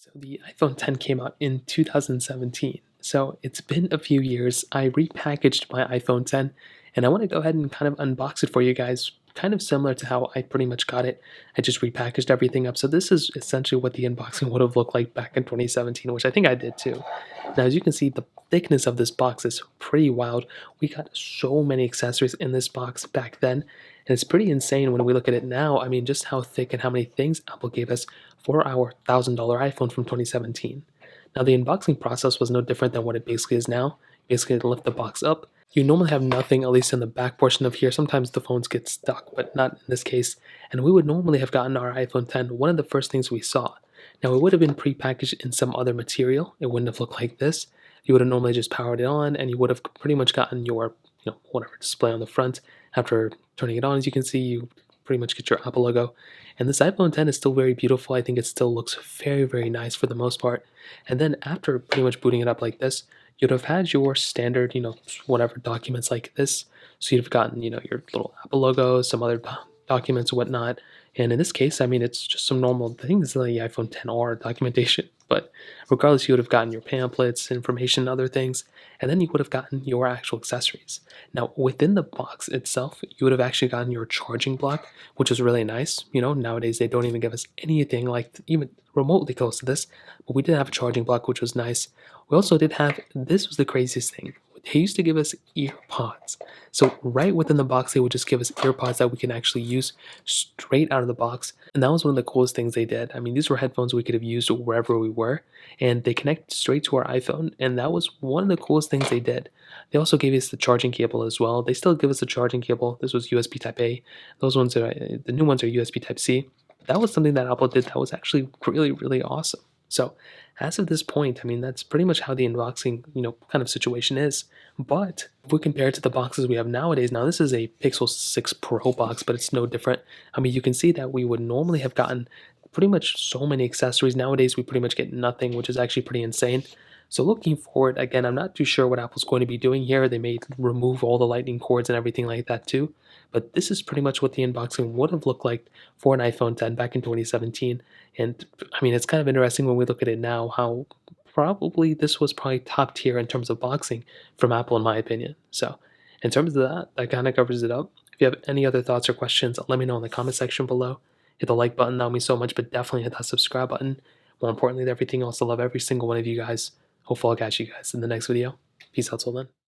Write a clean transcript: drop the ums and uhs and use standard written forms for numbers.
So the iPhone 10 came out in 2017. So it's been a few years. I repackaged my iPhone 10 and I want to go ahead and kind of unbox it for you guys, kind of similar to how I pretty much got it. I just repackaged everything up. So this is essentially what the unboxing would have looked like back in 2017, which I think I did too. Now, as you can see, the thickness of this box is pretty wild. We got so many accessories in this box back then, and it's pretty insane when we look at it now. I mean, just how thick and how many things Apple gave us for our $1,000 iPhone from 2017. Now, the unboxing process was no different than what it basically is now. Basically, to lift the box up, you normally have nothing, at least in the back portion of here. Sometimes the phones get stuck, but not in this case. And we would normally have gotten our iPhone 10, one of the first things we saw. Now, it would have been prepackaged in some other material. It wouldn't have looked like this. You would have normally just powered it on, and you would have pretty much gotten your, whatever display on the front. After turning it on, as you can see, you pretty much get your Apple logo. And this iPhone 10 is still very beautiful. I think it still looks very, very nice for the most part. And then after pretty much booting it up like this, you'd have had your standard, whatever documents like this. So you'd have gotten, your little Apple logo, some other documents, whatnot. And in this case, I mean, it's just some normal things like the iPhone 10R documentation. But regardless, you would have gotten your pamphlets, information, other things, and then you would have gotten your actual accessories. Now, within the box itself, you would have actually gotten your charging block, which is really nice. Nowadays they don't even give us anything like even remotely close to this, but we did have a charging block, which was nice. We also did have, this was the craziest thing. They used to give us ear pods. So right within the box, they would just give us ear pods that we can actually use straight out of the box. And that was one of the coolest things they did. I mean, these were headphones we could have used wherever we were, and they connect straight to our iPhone. And that was one of the coolest things they did. They also gave us the charging cable as well. They still give us the charging cable. This was USB Type A. Those ones are, the new ones are USB Type C. That was something that Apple did that was actually really, really awesome. So as of this point, I mean, that's pretty much how the unboxing, kind of situation is. But if we compare it to the boxes we have nowadays, now this is a Pixel 6 Pro box, but it's no different. I mean, you can see that we would normally have gotten pretty much so many accessories. Nowadays, we pretty much get nothing, which is actually pretty insane. So looking forward, again, I'm not too sure what Apple's going to be doing here. They may remove all the lightning cords and everything like that too. But this is pretty much what the unboxing would have looked like for an iPhone 10 back in 2017. And I mean, it's kind of interesting when we look at it now, how probably this was probably top tier in terms of boxing from Apple, in my opinion. So in terms of that, that kind of covers it up. If you have any other thoughts or questions, let me know in the comment section below. Hit the like button, that would mean so much, but definitely hit that subscribe button. More importantly than everything else, I love every single one of you guys. Hopefully I'll catch you guys in the next video. Peace out till then.